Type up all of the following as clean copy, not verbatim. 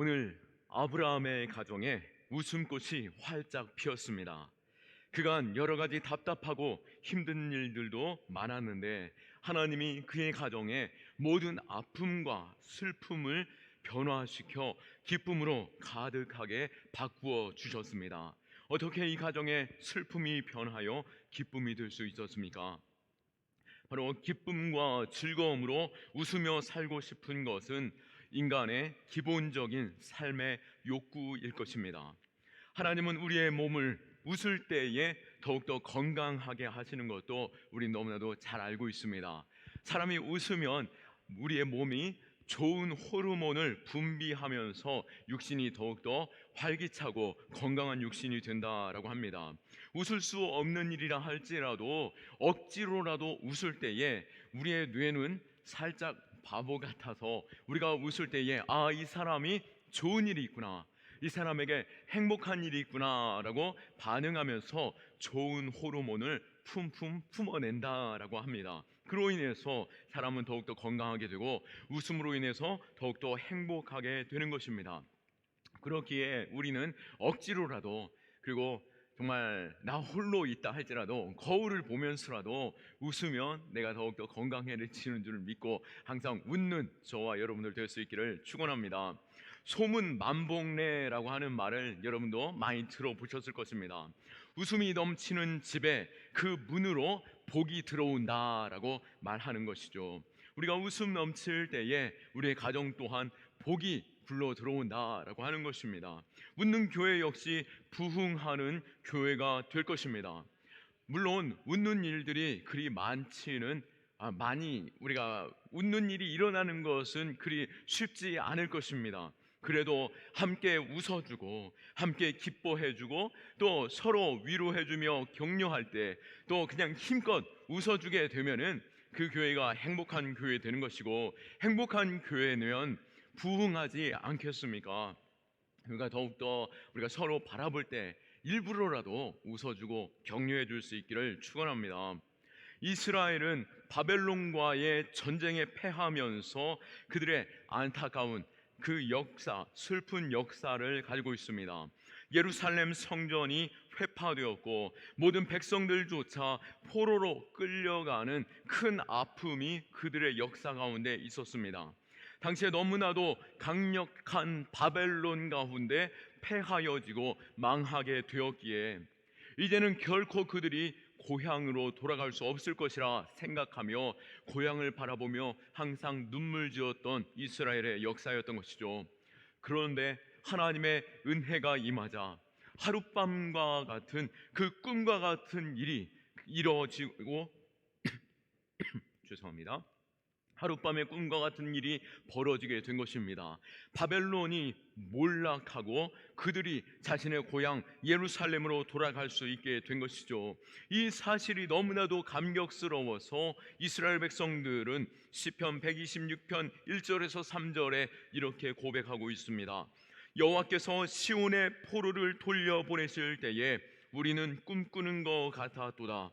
오늘 아브라함의 가정에 웃음꽃이 활짝 피었습니다. 그간 여러 가지 답답하고 힘든 일들도 많았는데 하나님이 그의 가정에 모든 아픔과 슬픔을 변화시켜 기쁨으로 가득하게 바꾸어 주셨습니다. 어떻게 이 가정에 슬픔이 변하여 기쁨이 될 수 있었습니까? 바로 기쁨과 즐거움으로 웃으며 살고 싶은 것은 인간의 기본적인 삶의 욕구일 것입니다. 하나님은 우리의 몸을 웃을 때에 더욱더 건강하게 하시는 것도 우리 너무나도 잘 알고 있습니다. 사람이 웃으면 우리의 몸이 좋은 호르몬을 분비하면서 육신이 더욱더 활기차고 건강한 육신이 된다라고 합니다. 웃을 수 없는 일이라 할지라도 억지로라도 웃을 때에 우리의 뇌는 살짝 바보 같아서 우리가 웃을 때에 이 사람이 좋은 일이 있구나, 이 사람에게 행복한 일이 있구나라고 반응하면서 좋은 호르몬을 품품 품어낸다라고 합니다. 그로 인해서 사람은 더욱더 건강하게 되고 웃음으로 인해서 더욱더 행복하게 되는 것입니다. 그렇기에 우리는 억지로라도, 그리고 정말 나 홀로 있다 할지라도 거울을 보면서라도 웃으면 내가 더욱더 건강해지는 줄 믿고 항상 웃는 저와 여러분들 될 수 있기를 축원합니다. 소문 만복래라고 하는 말을 여러분도 많이 들어보셨을 것입니다. 웃음이 넘치는 집에 그 문으로 복이 들어온다라고 말하는 것이죠. 우리가 웃음 넘칠 때에 우리의 가정 또한 복이 불러 들어온다라고 하는 것입니다. 웃는 교회 역시 부흥하는 교회가 될 것입니다. 물론 웃는 일들이 그리 많이 우리가 웃는 일이 일어나는 것은 그리 쉽지 않을 것입니다. 그래도 함께 웃어주고 함께 기뻐해주고 또 서로 위로해주며 격려할 때 또 그냥 힘껏 웃어주게 되면은 그 교회가 행복한 교회 되는 것이고, 행복한 교회면 부흥하지 않겠습니까? 그러니까 더욱더 우리가 서로 바라볼 때 일부러라도 웃어주고 격려해 줄 수 있기를 축원합니다. 이스라엘은 바벨론과의 전쟁에 패하면서 그들의 안타까운 그 역사, 슬픈 역사를 가지고 있습니다. 예루살렘 성전이 회파되었고 모든 백성들조차 포로로 끌려가는 큰 아픔이 그들의 역사 가운데 있었습니다. 당시에 너무나도 강력한 바벨론 가운데 패하여지고 망하게 되었기에 이제는 결코 그들이 고향으로 돌아갈 수 없을 것이라 생각하며 고향을 바라보며 항상 눈물 지었던 이스라엘의 역사였던 것이죠. 그런데 하나님의 은혜가 임하자 하룻밤과 같은 그 꿈과 같은 일이 이루어지고 죄송합니다. 하룻밤의 꿈과 같은 일이 벌어지게 된 것입니다. 바벨론이 몰락하고 그들이 자신의 고향 예루살렘으로 돌아갈 수 있게 된 것이죠. 이 사실이 너무나도 감격스러워서 이스라엘 백성들은 시편 126편 1절에서 3절에 이렇게 고백하고 있습니다. 여호와께서 시온의 포로를 돌려보내실 때에 우리는 꿈꾸는 것 같았도다.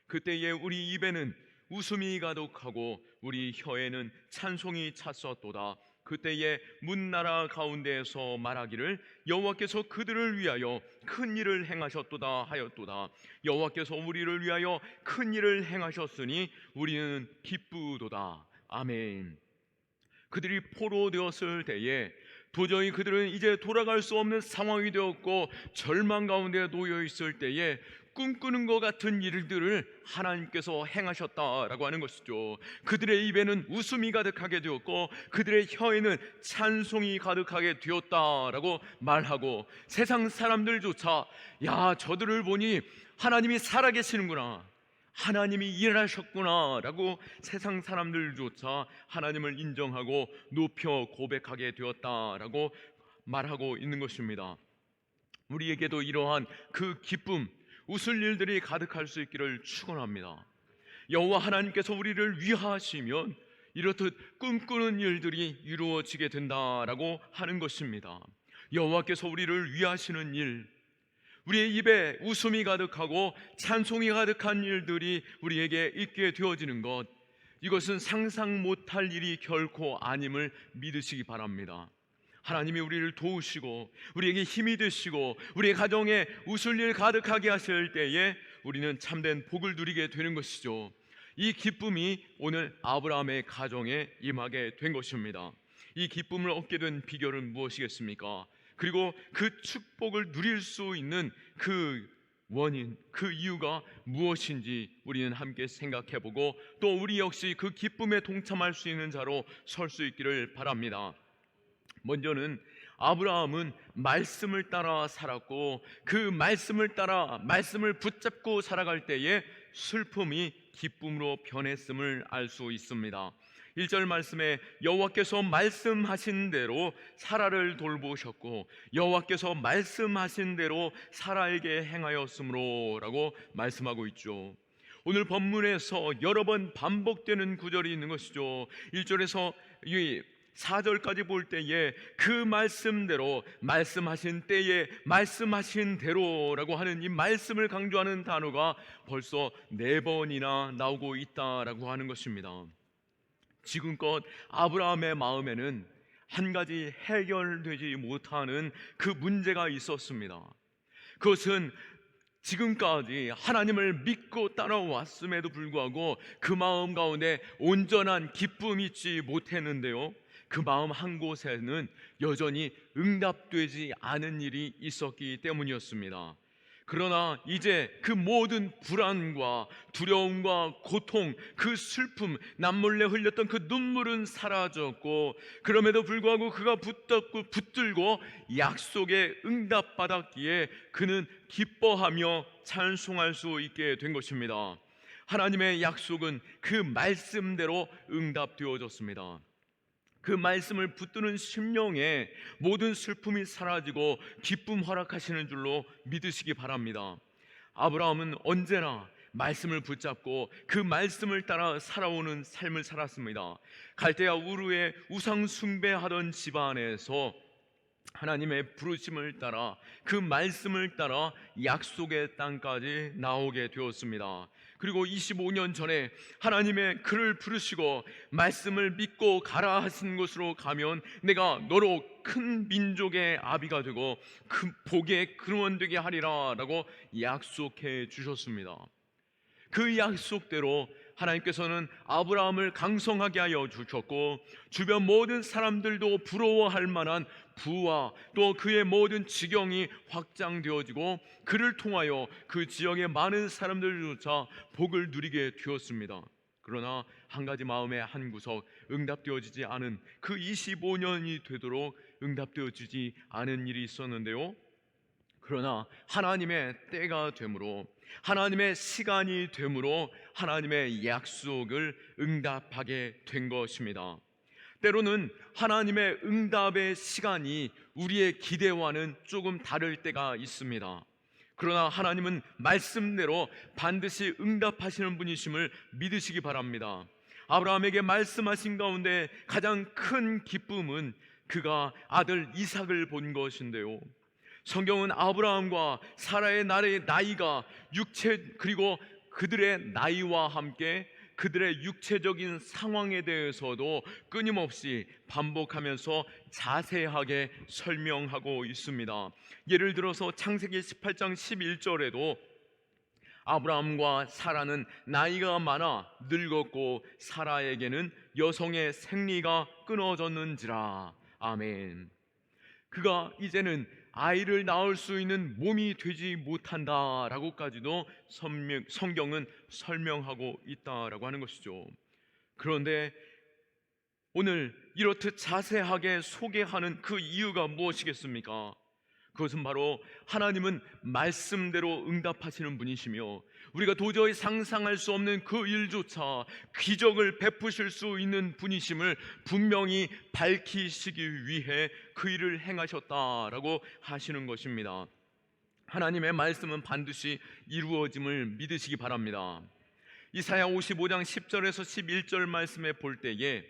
그때에 우리 입에는 웃음이 가득하고 우리 혀에는 찬송이 찼었도다. 그때에 문나라 가운데에서 말하기를 여호와께서 그들을 위하여 큰 일을 행하셨도다 하였도다. 여호와께서 우리를 위하여 큰 일을 행하셨으니 우리는 기쁘도다. 아멘. 그들이 포로 되었을 때에 도저히 그들은 이제 돌아갈 수 없는 상황이 되었고 절망 가운데 놓여 있을 때에 꿈꾸는 것 같은 일들을 하나님께서 행하셨다라고 하는 것이죠. 그들의 입에는 웃음이 가득하게 되었고 그들의 혀에는 찬송이 가득하게 되었다라고 말하고 세상 사람들조차 야, 저들을 보니 하나님이 살아계시는구나, 하나님이 일하셨구나 라고 세상 사람들조차 하나님을 인정하고 높여 고백하게 되었다라고 말하고 있는 것입니다. 우리에게도 이러한 그 기쁨, 웃을 일들이 가득할 수 있기를 축원합니다. 여호와 하나님께서 우리를 위하시면 이렇듯 꿈꾸는 일들이 이루어지게 된다라고 하는 것입니다. 여호와께서 우리를 위하시는 일, 우리의 입에 웃음이 가득하고 찬송이 가득한 일들이 우리에게 있게 되어지는 것, 이것은 상상 못할 일이 결코 아님을 믿으시기 바랍니다. 하나님이 우리를 도우시고 우리에게 힘이 되시고 우리의 가정에 웃을 일 가득하게 하실 때에 우리는 참된 복을 누리게 되는 것이죠. 이 기쁨이 오늘 아브라함의 가정에 임하게 된 것입니다. 이 기쁨을 얻게 된 비결은 무엇이겠습니까? 그리고 그 축복을 누릴 수 있는 그 원인, 그 이유가 무엇인지 우리는 함께 생각해보고 또 우리 역시 그 기쁨에 동참할 수 있는 자로 설 수 있기를 바랍니다. 먼저는 아브라함은 말씀을 따라 살았고 그 말씀을 따라 말씀을 붙잡고 살아갈 때에 슬픔이 기쁨으로 변했음을 알 수 있습니다. 1절 말씀에 여호와께서 말씀하신 대로 사라를 돌보셨고 여호와께서 말씀하신 대로 사라에게 행하였으므로 라고 말씀하고 있죠. 오늘 본문에서 여러 번 반복되는 구절이 있는 것이죠. 1절에서 4절까지 볼 때에 그 말씀대로 말씀하신 때에 말씀하신 대로라고 하는 이 말씀을 강조하는 단어가 벌써 4번이나 나오고 있다라고 하는 것입니다. 지금껏 아브라함의 마음에는 한 가지 해결되지 못하는 그 문제가 있었습니다. 그것은 지금까지 하나님을 믿고 따라왔음에도 불구하고 그 마음 가운데 온전한 기쁨이 있지 못했는데요, 그 마음 한 곳에는 여전히 응답되지 않은 일이 있었기 때문이었습니다. 그러나 이제 그 모든 불안과 두려움과 고통, 그 슬픔, 남몰래 흘렸던 그 눈물은 사라졌고 그럼에도 불구하고 그가 붙들고 약속에 응답받았기에 그는 기뻐하며 찬송할 수 있게 된 것입니다. 하나님의 약속은 그 말씀대로 응답되어졌습니다. 그 말씀을 붙드는 심령에 모든 슬픔이 사라지고 기쁨 허락하시는 줄로 믿으시기 바랍니다. 아브라함은 언제나 말씀을 붙잡고 그 말씀을 따라 살아오는 삶을 살았습니다. 갈대아 우르의 우상 숭배하던 집안에서 하나님의 부르심을 따라 그 말씀을 따라 약속의 땅까지 나오게 되었습니다. 그리고 25년 전에 하나님의 그를 부르시고 말씀을 믿고 가라 하신 곳으로 가면 내가 너로 큰 민족의 아비가 되고 그 복의 근원 되게 하리라 라고 약속해 주셨습니다. 그 약속대로 하나님께서는 아브라함을 강성하게 하여 주셨고 주변 모든 사람들도 부러워할 만한 부와 또 그의 모든 지경이 확장되어지고 그를 통하여 그 지역의 많은 사람들조차 복을 누리게 되었습니다. 그러나 한 가지 마음의 한 구석, 응답되어지지 않은 그 25년이 되도록 응답되어지지 않은 일이 있었는데요, 그러나 하나님의 때가 되므로 하나님의 시간이 되므로 하나님의 약속을 응답하게 된 것입니다. 때로는 하나님의 응답의 시간이 우리의 기대와는 조금 다를 때가 있습니다. 그러나 하나님은 말씀대로 반드시 응답하시는 분이심을 믿으시기 바랍니다. 아브라함에게 말씀하신 가운데 가장 큰 기쁨은 그가 아들 이삭을 본 것인데요, 성경은 아브라함과 사라의 나이가 그리고 그들의 나이와 함께 그들의 육체적인 상황에 대해서도 끊임없이 반복하면서 자세하게 설명하고 있습니다. 예를 들어서 창세기 18장 11절에도 아브라함과 사라는 나이가 많아 늙었고 사라에게는 여성의 생리가 끊어졌는지라. 아멘. 그가 이제는 아이를 낳을 수 있는 몸이 되지 못한다라고까지도 성경은 설명하고 있다라고 하는 것이죠. 그런데 오늘 이렇듯 자세하게 소개하는 그 이유가 무엇이겠습니까? 그것은 바로 하나님은 말씀대로 응답하시는 분이시며 우리가 도저히 상상할 수 없는 그 일조차 기적을 베푸실 수 있는 분이심을 분명히 밝히시기 위해 그 일을 행하셨다라고 하시는 것입니다. 하나님의 말씀은 반드시 이루어짐을 믿으시기 바랍니다. 이사야 55장 10절에서 11절 말씀에 볼 때에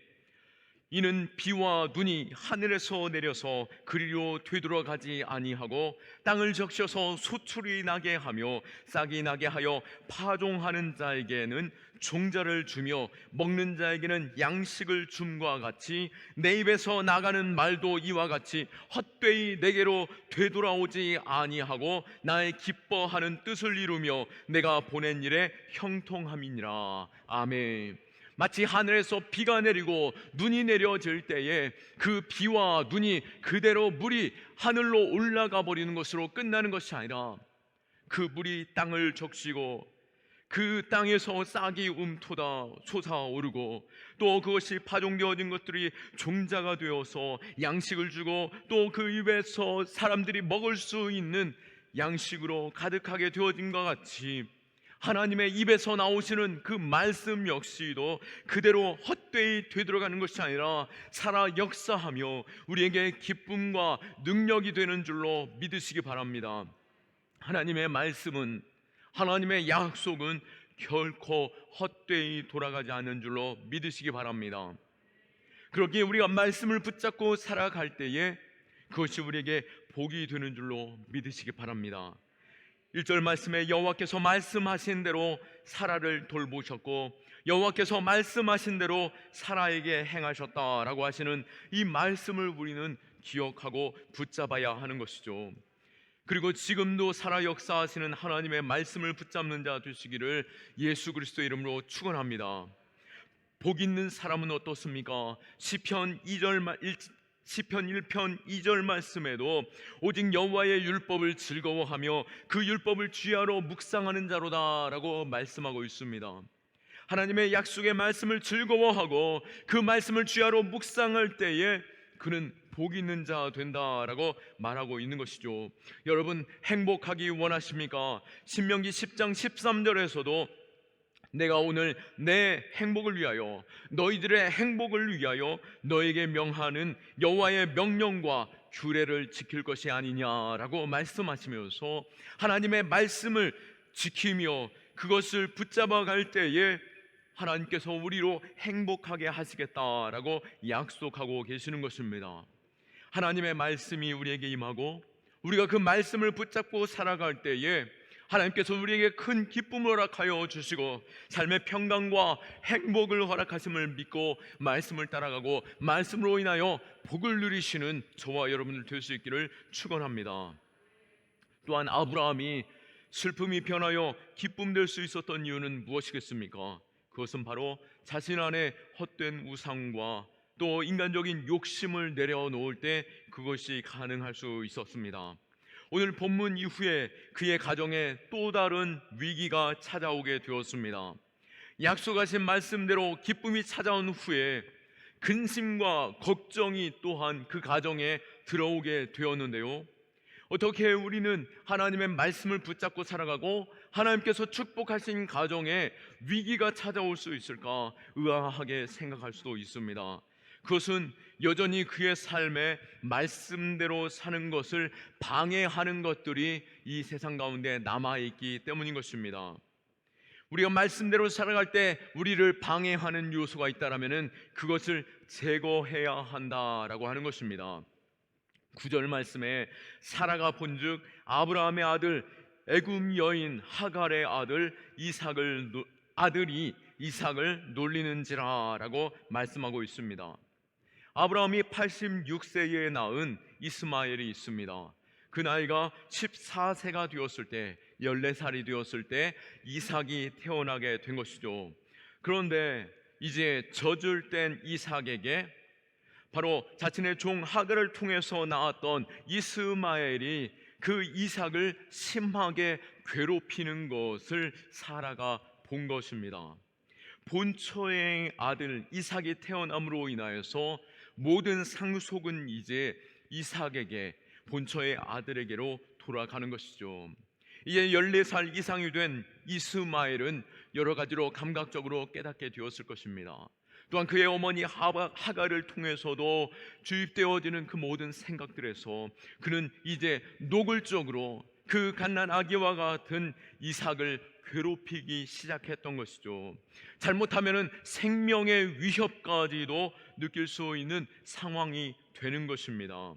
이는 비와 눈이 하늘에서 내려서 그리로 되돌아가지 아니하고 땅을 적셔서 소출이 나게 하며 싹이 나게 하여 파종하는 자에게는 종자를 주며 먹는 자에게는 양식을 줌과 같이 내 입에서 나가는 말도 이와 같이 헛되이 내게로 되돌아오지 아니하고 나의 기뻐하는 뜻을 이루며 내가 보낸 일에 형통함이니라. 아멘. 마치 하늘에서 비가 내리고 눈이 내려질 때에 그 비와 눈이 그대로 물이 하늘로 올라가 버리는 것으로 끝나는 것이 아니라 그 물이 땅을 적시고 그 땅에서 싹이 움토다 솟아오르고 또 그것이 파종되어진 것들이 종자가 되어서 양식을 주고 또 그 입에서 사람들이 먹을 수 있는 양식으로 가득하게 되어진 것 같이 하나님의 입에서 나오시는 그 말씀 역시도 그대로 헛되이 되돌아가는 것이 아니라 살아 역사하며 우리에게 기쁨과 능력이 되는 줄로 믿으시기 바랍니다. 하나님의 말씀은, 하나님의 약속은 결코 헛되이 돌아가지 않는 줄로 믿으시기 바랍니다. 그렇기에 우리가 말씀을 붙잡고 살아갈 때에 그것이 우리에게 복이 되는 줄로 믿으시기 바랍니다. 1절 말씀에 여호와께서 말씀하신 대로 사라를 돌보셨고 여호와께서 말씀하신 대로 사라에게 행하셨다라고 하시는 이 말씀을 우리는 기억하고 붙잡아야 하는 것이죠. 그리고 지금도 살아 역사하시는 하나님의 말씀을 붙잡는 자 되시기를 예수 그리스도의 이름으로 축원합니다. 복 있는 사람은 어떻습니까? 시편 1편 2절 말씀에도 오직 여호와의 율법을 즐거워하며 그 율법을 주야로 묵상하는 자로다라고 말씀하고 있습니다. 하나님의 약속의 말씀을 즐거워하고 그 말씀을 주야로 묵상할 때에 그는 복 있는 자 된다라고 말하고 있는 것이죠. 여러분 행복하기 원하십니까? 신명기 10장 13절에서도 내가 오늘 내 행복을 위하여 너희들의 행복을 위하여 너에게 명하는 여호와의 명령과 규례를 지킬 것이 아니냐라고 말씀하시면서 하나님의 말씀을 지키며 그것을 붙잡아 갈 때에 하나님께서 우리로 행복하게 하시겠다라고 약속하고 계시는 것입니다. 하나님의 말씀이 우리에게 임하고 우리가 그 말씀을 붙잡고 살아갈 때에 하나님께서 우리에게 큰 기쁨을 허락하여 주시고 삶의 평강과 행복을 허락하심을 믿고 말씀을 따라가고 말씀으로 인하여 복을 누리시는 저와 여러분들 될 수 있기를 축원합니다. 또한 아브라함이 슬픔이 변하여 기쁨 될 수 있었던 이유는 무엇이겠습니까? 그것은 바로 자신 안에 헛된 우상과 또 인간적인 욕심을 내려놓을 때 그것이 가능할 수 있었습니다. 오늘 본문 이후에 그의 가정에 또 다른 위기가 찾아오게 되었습니다. 약속하신 말씀대로 기쁨이 찾아온 후에 근심과 걱정이 또한 그 가정에 들어오게 되었는데요. 어떻게 우리는 하나님의 말씀을 붙잡고 살아가고 하나님께서 축복하신 가정에 위기가 찾아올 수 있을까 의아하게 생각할 수도 있습니다. 그것은 여전히 그의 삶에 말씀대로 사는 것을 방해하는 것들이 이 세상 가운데 남아있기 때문인 것입니다. 우리가 말씀대로 살아갈 때 우리를 방해하는 요소가 있다면 그것을 제거해야 한다라고 하는 것입니다. 9절 말씀에 사라가 본즉 아브라함의 아들 애굽 여인 하갈의 아들이 이삭을 놀리는지라라고 말씀하고 있습니다. 아브라함이 86세에 낳은 이스마엘이 있습니다. 그 나이가 14세가 되었을 때 14살이 되었을 때 이삭이 태어나게 된 것이죠. 그런데 이제 젖을 뗀 이삭에게 바로 자신의 종 하갈을 통해서 낳았던 이스마엘이 그 이삭을 심하게 괴롭히는 것을 사라가 본 것입니다. 본처의 아들 이삭이 태어남으로 인하여서 모든 상속은 이제 이삭에게 본처의 아들에게로 돌아가는 것이죠. 이제 14살 이상이 된 이스마엘은 여러 가지로 감각적으로 깨닫게 되었을 것입니다. 또한 그의 어머니 하갈을 통해서도 주입되어지는 그 모든 생각들에서 그는 이제 노골적으로 그 갓난 아기와 같은 이삭을 괴롭히기 시작했던 것이죠. 잘못하면은 생명의 위협까지도 느낄 수 있는 상황이 되는 것입니다.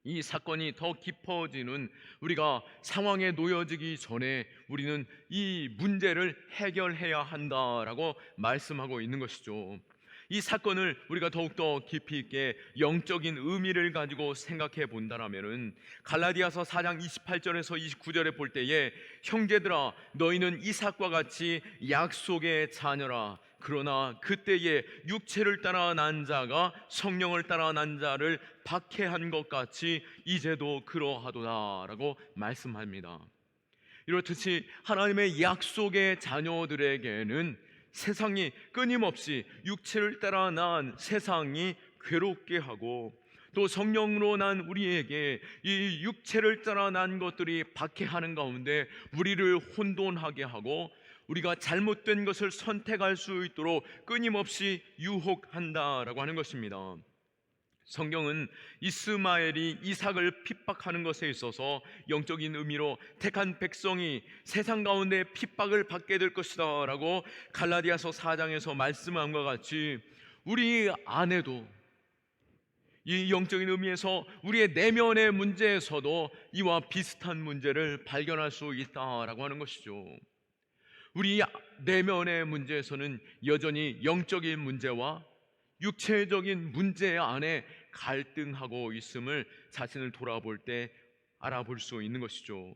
이 사건이 더 깊어지는, 우리가 상황에 놓여지기 전에 우리는 이 문제를 해결해야 한다라고 말씀하고 있는 것이죠. 이 사건을 우리가 더욱더 깊이 있게 영적인 의미를 가지고 생각해 본다라면은 갈라디아서 4장 28절에서 29절에 볼 때에, 형제들아 너희는 이삭과 같이 약속의 자녀라. 그러나 그때에 육체를 따라 난 자가 성령을 따라 난 자를 박해한 것 같이 이제도 그러하도다라고 말씀합니다. 이렇듯이 하나님의 약속의 자녀들에게는 세상이 끊임없이 육체를 따라 난 세상이 괴롭게 하고, 또 성령으로 난 우리에게 이 육체를 따라 난 것들이 박해하는 가운데 우리를 혼돈하게 하고, 우리가 잘못된 것을 선택할 수 있도록 끊임없이 유혹한다라고 하는 것입니다. 성경은 이스마엘이 이삭을 핍박하는 것에 있어서 영적인 의미로 택한 백성이 세상 가운데 핍박을 받게 될 것이다 라고 갈라디아서 4장에서 말씀한 것 같이, 우리 안에도 이 영적인 의미에서 우리의 내면의 문제에서도 이와 비슷한 문제를 발견할 수 있다라고 하는 것이죠. 우리 내면의 문제에서는 여전히 영적인 문제와 육체적인 문제 안에 갈등하고 있음을 자신을 돌아볼 때 알아볼 수 있는 것이죠.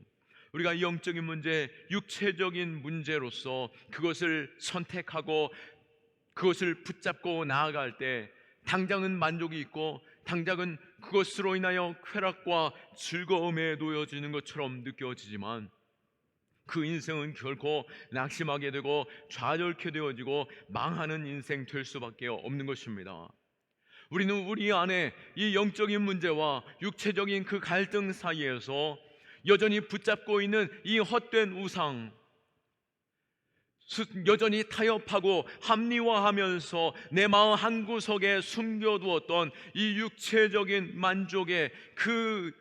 우리가 영적인 문제, 육체적인 문제로서 그것을 선택하고 그것을 붙잡고 나아갈 때 당장은 만족이 있고, 당장은 그것으로 인하여 쾌락과 즐거움에 놓여지는 것처럼 느껴지지만, 그 인생은 결코 낙심하게 되고 좌절케 되어지고 망하는 인생 될 수밖에 없는 것입니다. 우리는 우리 안에 이 영적인 문제와 육체적인 그 갈등 사이에서 여전히 붙잡고 있는 이 헛된 우상, 여전히 타협하고 합리화하면서 내 마음 한구석에 숨겨두었던 이 육체적인 만족의 그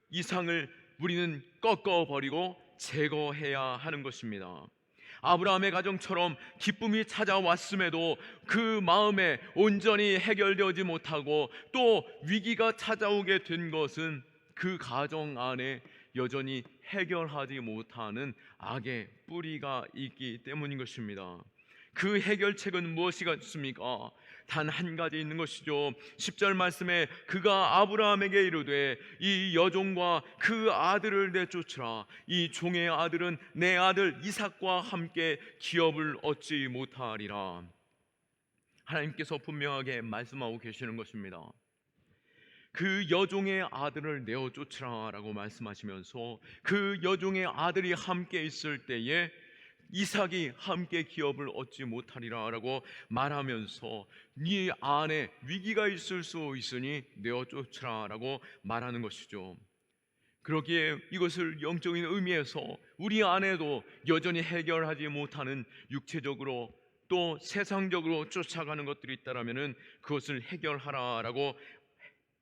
이상을 우리는 꺾어버리고 제거해야 하는 것입니다. 아브라함의 가정처럼 기쁨이 찾아왔음에도 그 마음에 온전히 해결되지 못하고 또 위기가 찾아오게 된 것은 그 가정 안에 여전히 해결하지 못하는 악의 뿌리가 있기 때문인 것입니다. 그 해결책은 무엇이겠습니까? 단 한 가지 있는 것이죠. 10절 말씀에 그가 아브라함에게 이르되 이 여종과 그 아들을 내쫓으라. 이 종의 아들은 내 아들 이삭과 함께 기업을 얻지 못하리라. 하나님께서 분명하게 말씀하고 계시는 것입니다. 그 여종의 아들을 내어 쫓으라 라고 말씀하시면서 그 여종의 아들이 함께 있을 때에 이삭이 함께 기업을 얻지 못하리라 라고 말하면서 네 안에 위기가 있을 수 있으니 내어 쫓으라 라고 말하는 것이죠. 그러기에 이것을 영적인 의미에서 우리 안에도 여전히 해결하지 못하는 육체적으로 또 세상적으로 쫓아가는 것들이 있다면 그것을 해결하라라고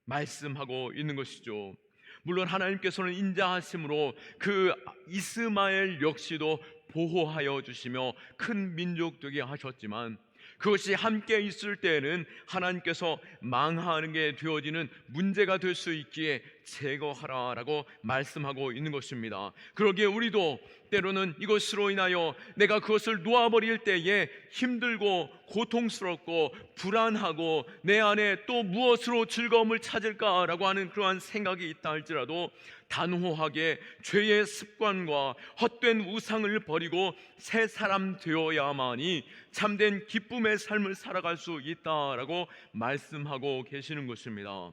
말씀하고 있는 것이죠. 물론 하나님께서는 인자하심으로 그 이스마엘 역시도 보호하여 주시며 큰 민족 되게 하셨지만, 그것이 함께 있을 때에는 하나님께서 망하는 게 되어지는 문제가 될 수 있기에 제거하라라고 말씀하고 있는 것입니다. 그러기에 우리도 때로는 이것으로 인하여 내가 그것을 놓아버릴 때에 힘들고 고통스럽고 불안하고 내 안에 또 무엇으로 즐거움을 찾을까라고 하는 그러한 생각이 있다 할지라도 단호하게 죄의 습관과 헛된 우상을 버리고 새 사람 되어야만이 참된 기쁨의 삶을 살아갈 수 있다라고 말씀하고 계시는 것입니다.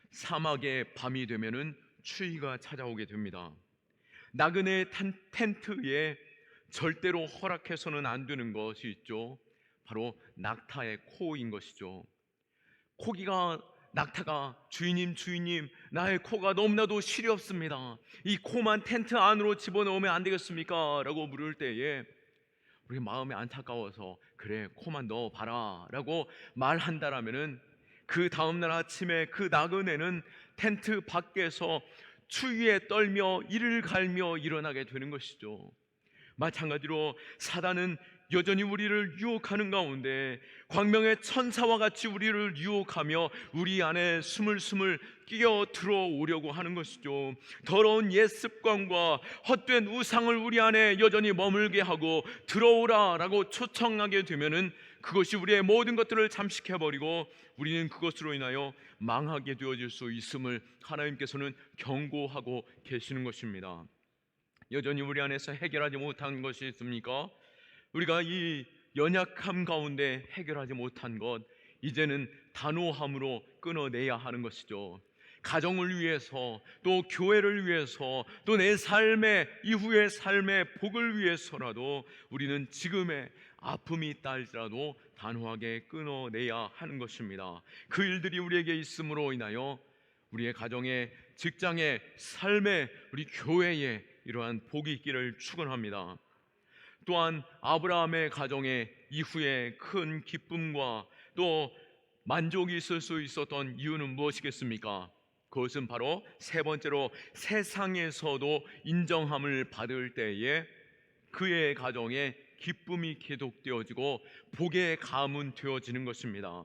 사막의 밤이 되면은 추위가 찾아오게 됩니다. 나그네 텐트에 절대로 허락해서는 안 되는 것이 있죠. 바로 낙타의 코인 것이죠. 낙타가 주인님 나의 코가 너무나도 시렵습니다. 이 코만 텐트 안으로 집어넣으면 안 되겠습니까? 라고 물을 때에 우리 마음이 안타까워서 그래 코만 넣어봐라 라고 말한다라면은 그 다음날 아침에 그 나그네는 텐트 밖에서 추위에 떨며 이를 갈며 일어나게 되는 것이죠. 마찬가지로 사단은 여전히 우리를 유혹하는 가운데 광명의 천사와 같이 우리를 유혹하며 우리 안에 스물스물 끼어 들어오려고 하는 것이죠. 더러운 옛 습관과 헛된 우상을 우리 안에 여전히 머물게 하고 들어오라라고 초청하게 되면은 그것이 우리의 모든 것들을 잠식해버리고 우리는 그것으로 인하여 망하게 되어질 수 있음을 하나님께서는 경고하고 계시는 것입니다. 여전히 우리 안에서 해결하지 못한 것이 있습니까? 우리가 이 연약함 가운데 해결하지 못한 것, 이제는 단호함으로 끊어내야 하는 것이죠. 가정을 위해서, 또 교회를 위해서, 또 내 삶의 이후의 삶의 복을 위해서라도 우리는 지금의 아픔이 있다 할지라도 단호하게 끊어내야 하는 것입니다. 그 일들이 우리에게 있음으로 인하여 우리의 가정에, 직장에, 삶에, 우리 교회에 이러한 복이 있기를 축원합니다. 또한 아브라함의 가정에 이후에 큰 기쁨과 또 만족이 있을 수 있었던 이유는 무엇이겠습니까? 그것은 바로 세 번째로 세상에서도 인정함을 받을 때에 그의 가정에 기쁨이 계속되어지고 복의 가문 되어지는 것입니다.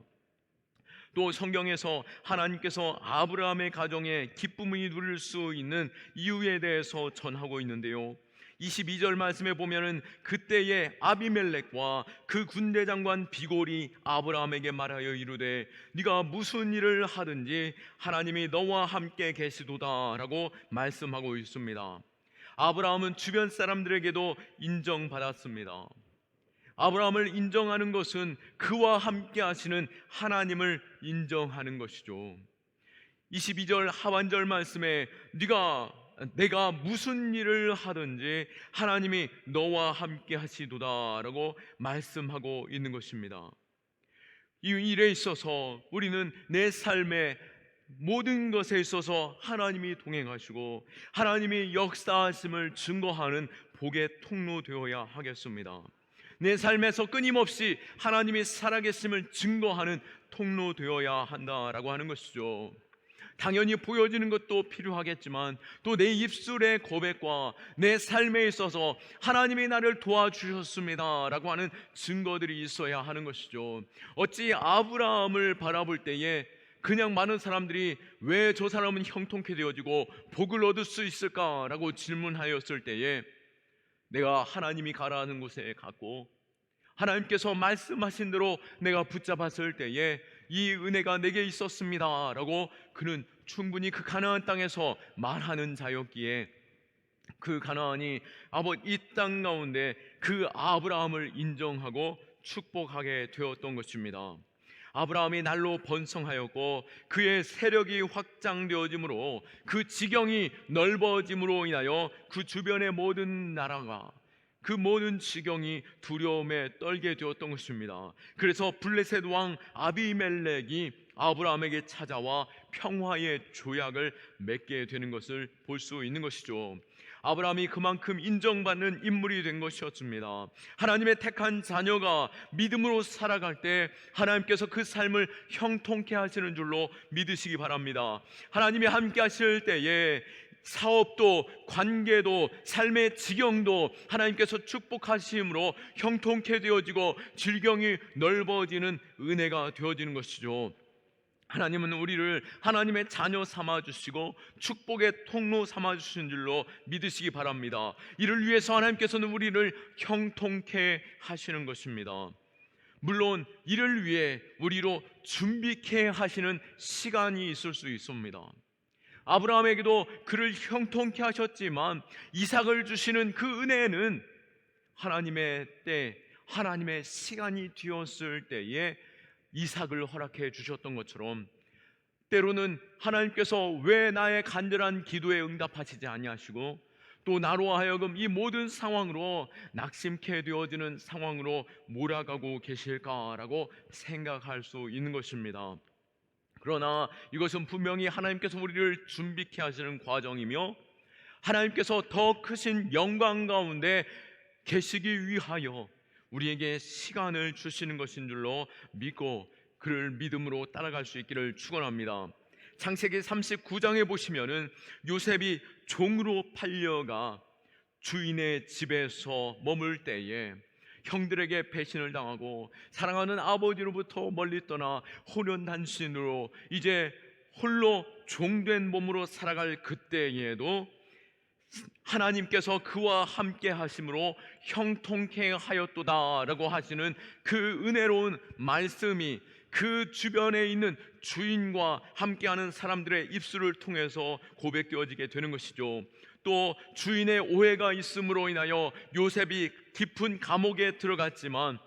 또 성경에서 하나님께서 아브라함의 가정에 기쁨이 누릴 수 있는 이유에 대해서 전하고 있는데요, 22절 말씀에 보면은 그때의 아비멜렉과 그 군대 장관 비골이 아브라함에게 말하여 이르되 네가 무슨 일을 하든지 하나님이 너와 함께 계시도다 라고 말씀하고 있습니다. 아브라함은 주변 사람들에게도 인정받았습니다. 아브라함을 인정하는 것은 그와 함께 하시는 하나님을 인정하는 것이죠. 22절 하반절 말씀에 내가 무슨 일을 하든지 하나님이 너와 함께 하시도다 라고 말씀하고 있는 것입니다. 이 일에 있어서 우리는 내 삶의 모든 것에 있어서 하나님이 동행하시고 하나님이 역사하심을 증거하는 복의 통로 되어야 하겠습니다. 내 삶에서 끊임없이 하나님이 살아계심을 증거하는 통로 되어야 한다라고 하는 것이죠. 당연히 보여지는 것도 필요하겠지만 또 내 입술의 고백과 내 삶에 있어서 하나님이 나를 도와주셨습니다 라고 하는 증거들이 있어야 하는 것이죠. 어찌 아브라함을 바라볼 때에 그냥 많은 사람들이 왜 저 사람은 형통케 되어지고 복을 얻을 수 있을까라고 질문하였을 때에 내가 하나님이 가라는 곳에 갔고 하나님께서 말씀하신 대로 내가 붙잡았을 때에 이 은혜가 내게 있었습니다 라고 그는 충분히 그 가나안 땅에서 말하는 자였기에 그 가나안이 이 땅 가운데 그 아브라함을 인정하고 축복하게 되었던 것입니다. 아브라함이 날로 번성하였고 그의 세력이 확장되어짐으로 그 지경이 넓어짐으로 인하여 그 주변의 모든 나라가 그 모든 지경이 두려움에 떨게 되었던 것입니다. 그래서 블레셋 왕 아비멜렉이 아브라함에게 찾아와 평화의 조약을 맺게 되는 것을 볼 수 있는 것이죠. 아브라함이 그만큼 인정받는 인물이 된 것이었습니다. 하나님의 택한 자녀가 믿음으로 살아갈 때 하나님께서 그 삶을 형통케 하시는 줄로 믿으시기 바랍니다. 하나님이 함께 하실 때에 사업도 관계도 삶의 지경도 하나님께서 축복하심으로 형통케 되어지고 질경이 넓어지는 은혜가 되어지는 것이죠. 하나님은 우리를 하나님의 자녀 삼아주시고 축복의 통로 삼아주신 줄로 믿으시기 바랍니다. 이를 위해서 하나님께서는 우리를 형통케 하시는 것입니다. 물론 이를 위해 우리로 준비케 하시는 시간이 있을 수 있습니다. 아브라함에게도 그를 형통케 하셨지만 이삭을 주시는 그 은혜는 하나님의 때, 하나님의 시간이 되었을 때에 이삭을 허락해 주셨던 것처럼 때로는 하나님께서 왜 나의 간절한 기도에 응답하시지 아니하시고 또 나로 하여금 이 모든 상황으로 낙심케 되어지는 상황으로 몰아가고 계실까라고 생각할 수 있는 것입니다. 그러나 이것은 분명히 하나님께서 우리를 준비케 하시는 과정이며 하나님께서 더 크신 영광 가운데 계시기 위하여 우리에게 시간을 주시는 것인 줄로 믿고 그를 믿음으로 따라갈 수 있기를 축원합니다. 창세기 39장에 보시면은 요셉이 종으로 팔려가 주인의 집에서 머물 때에 형들에게 배신을 당하고 사랑하는 아버지로부터 멀리 떠나 혼연단신으로 이제 홀로 종된 몸으로 살아갈 그때에도 하나님께서 그와 함께 하심으로 형통케 하였도다라고 하시는 그 은혜로운 말씀이 그 주변에 있는 주인과 함께하는 사람들의 입술을 통해서 고백되어지게 되는 것이죠. 또 주인의 오해가 있음으로 인하여 요셉이 깊은 감옥에 들어갔지만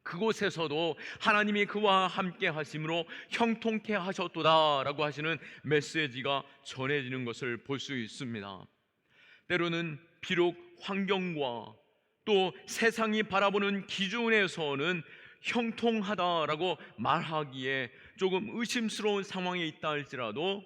그곳에서도 하나님이 그와 함께 하심으로 형통케 하셨도다라고 하시는 메시지가 전해지는 것을 볼 수 있습니다. 때로는 비록 환경과 또 세상이 바라보는 기준에서는 형통하다라고 말하기에 조금 의심스러운 상황에 있다 할지라도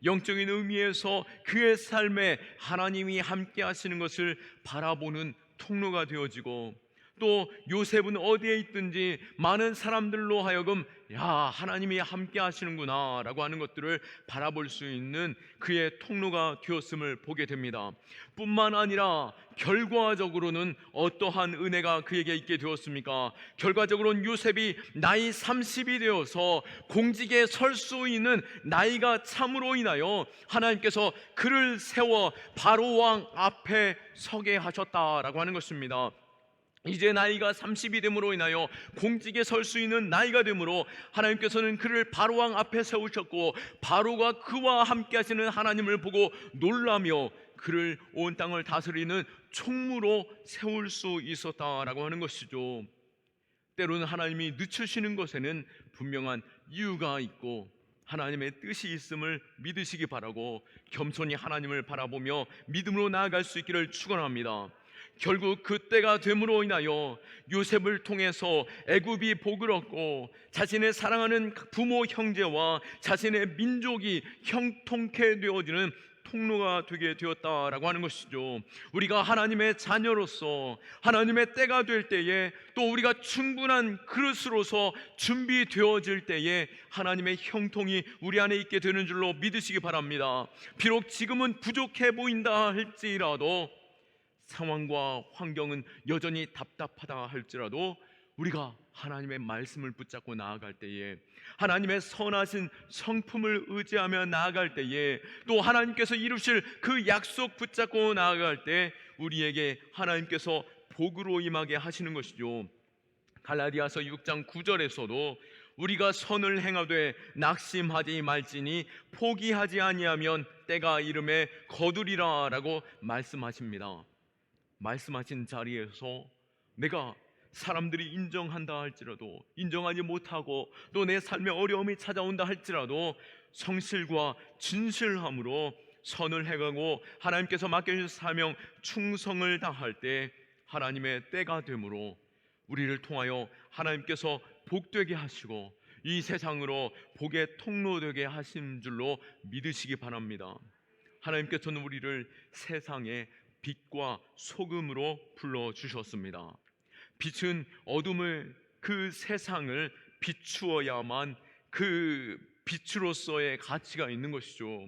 영적인 의미에서 그의 삶에 하나님이 함께 하시는 것을 바라보는 통로가 되어지고, 또 요셉은 어디에 있든지 많은 사람들로 하여금 야, 하나님이 함께 하시는구나 라고 하는 것들을 바라볼 수 있는 그의 통로가 되었음을 보게 됩니다. 뿐만 아니라 결과적으로는 어떠한 은혜가 그에게 있게 되었습니까? 결과적으로는 요셉이 나이 30이 되어서 공직에 설 수 있는 나이가 참으로 인하여 하나님께서 그를 세워 바로 왕 앞에 서게 하셨다라고 하는 것입니다. 이제 나이가 30이 됨으로 인하여 공직에 설 수 있는 나이가 되므로 하나님께서는 그를 바로왕 앞에 세우셨고, 바로가 그와 함께 하시는 하나님을 보고 놀라며 그를 온 땅을 다스리는 총무로 세울 수 있었다라고 하는 것이죠. 때로는 하나님이 늦추시는 것에는 분명한 이유가 있고 하나님의 뜻이 있음을 믿으시기 바라고 겸손히 하나님을 바라보며 믿음으로 나아갈 수 있기를 축원합니다. 결국 그때가 됨으로 인하여 요셉을 통해서 애굽이 복을 얻고 자신의 사랑하는 부모 형제와 자신의 민족이 형통케 되어지는 통로가 되게 되었다라고 하는 것이죠. 우리가 하나님의 자녀로서 하나님의 때가 될 때에, 또 우리가 충분한 그릇으로서 준비되어질 때에 하나님의 형통이 우리 안에 있게 되는 줄로 믿으시기 바랍니다. 비록 지금은 부족해 보인다 할지라도, 상황과 환경은 여전히 답답하다 할지라도 우리가 하나님의 말씀을 붙잡고 나아갈 때에, 하나님의 선하신 성품을 의지하며 나아갈 때에, 또 하나님께서 이루실 그 약속 붙잡고 나아갈 때 우리에게 하나님께서 복으로 임하게 하시는 것이죠. 갈라디아서 6장 9절에서도 우리가 선을 행하되 낙심하지 말지니 포기하지 아니하면 때가 이름에 거두리라 라고 말씀하십니다. 말씀하신 자리에서 내가 사람들이 인정한다 할지라도, 인정하지 못하고 또 내 삶에 어려움이 찾아온다 할지라도 성실과 진실함으로 선을 행하고 하나님께서 맡겨주신 사명 충성을 다할 때 하나님의 때가 되므로 우리를 통하여 하나님께서 복되게 하시고 이 세상으로 복의 통로 되게 하신 줄로 믿으시기 바랍니다. 하나님께서는 우리를 세상의 빛과 소금으로 불러주셨습니다. 빛은 어둠을, 그 세상을 비추어야만 그 빛으로서의 가치가 있는 것이죠.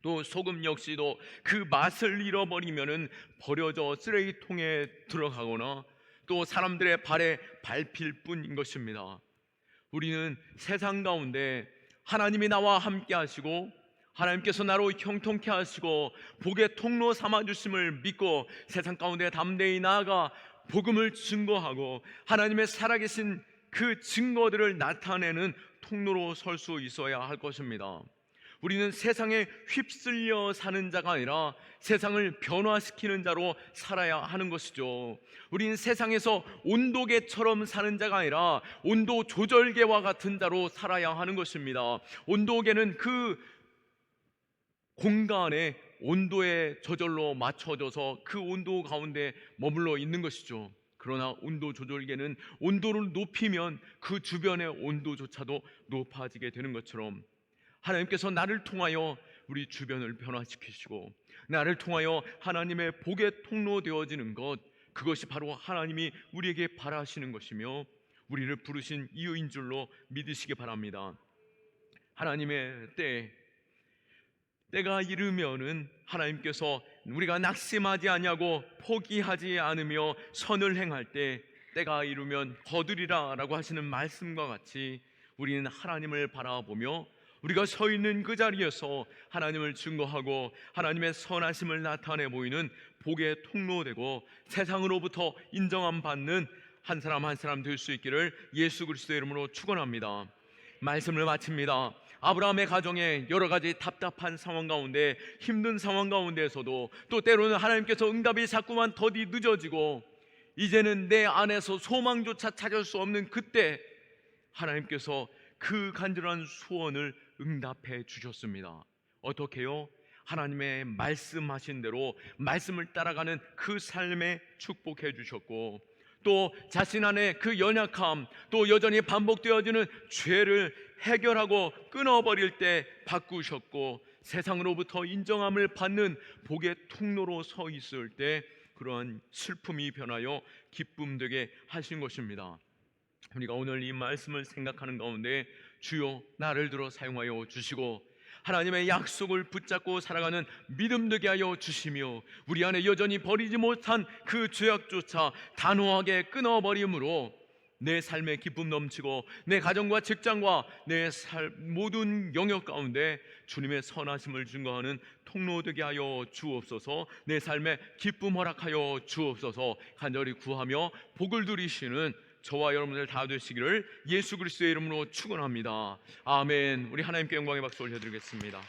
또 소금 역시도 그 맛을 잃어버리면은 버려져 쓰레기통에 들어가거나 또 사람들의 발에 밟힐 뿐인 것입니다. 우리는 세상 가운데 하나님이 나와 함께 하시고 하나님께서 나로 형통케 하시고 복의 통로 삼아주심을 믿고 세상 가운데 담대히 나아가 복음을 증거하고 하나님의 살아계신 그 증거들을 나타내는 통로로 설 수 있어야 할 것입니다. 우리는 세상에 휩쓸려 사는 자가 아니라 세상을 변화시키는 자로 살아야 하는 것이죠. 우리는 세상에서 온도계처럼 사는 자가 아니라 온도 조절계와 같은 자로 살아야 하는 것입니다. 온도계는 그 공간의 온도에 저절로 맞춰져서 그 온도 가운데 머물러 있는 것이죠. 그러나 온도 조절계는 온도를 높이면 그 주변의 온도조차도 높아지게 되는 것처럼 하나님께서 나를 통하여 우리 주변을 변화시키시고 나를 통하여 하나님의 복의 통로 되어지는 것, 그것이 바로 하나님이 우리에게 바라시는 것이며 우리를 부르신 이유인 줄로 믿으시기 바랍니다. 하나님의 때가 이르면은 하나님께서 우리가 낙심하지 아니하고 포기하지 않으며 선을 행할 때가 이르면 거두리라 라고 하시는 말씀과 같이 우리는 하나님을 바라보며 우리가 서 있는 그 자리에서 하나님을 증거하고 하나님의 선하심을 나타내 보이는 복의 통로되고 세상으로부터 인정함 받는 한 사람 한 사람 될 수 있기를 예수 그리스도의 이름으로 축원합니다. 말씀을 마칩니다. 아브라함의 가정에 여러 가지 답답한 상황 가운데, 힘든 상황 가운데에서도 또 때로는 하나님께서 응답이 자꾸만 더디 늦어지고 이제는 내 안에서 소망조차 찾을 수 없는 그때 하나님께서 그 간절한 소원을 응답해 주셨습니다. 어떻게요? 하나님의 말씀하신 대로 말씀을 따라가는 그 삶에 축복해 주셨고, 또 자신 안에 그 연약함, 또 여전히 반복되어지는 죄를 해결하고 끊어버릴 때 바꾸셨고, 세상으로부터 인정함을 받는 복의 통로로 서 있을 때 그러한 슬픔이 변하여 기쁨 되게 하신 것입니다. 우리가 오늘 이 말씀을 생각하는 가운데 주여 나를 들어 사용하여 주시고 하나님의 약속을 붙잡고 살아가는 믿음 되게 하여 주시며 우리 안에 여전히 버리지 못한 그 죄악조차 단호하게 끊어버림으로 내 삶에 기쁨 넘치고 내 가정과 직장과 내 모든 영역 가운데 주님의 선하심을 증거하는 통로 되게 하여 주옵소서. 내 삶에 기쁨 허락하여 주옵소서. 간절히 구하며 복을 누리시는 저와 여러분들 다 되시기를 예수 그리스도의 이름으로 축원합니다. 아멘. 우리 하나님께 영광의 박수 올려드리겠습니다.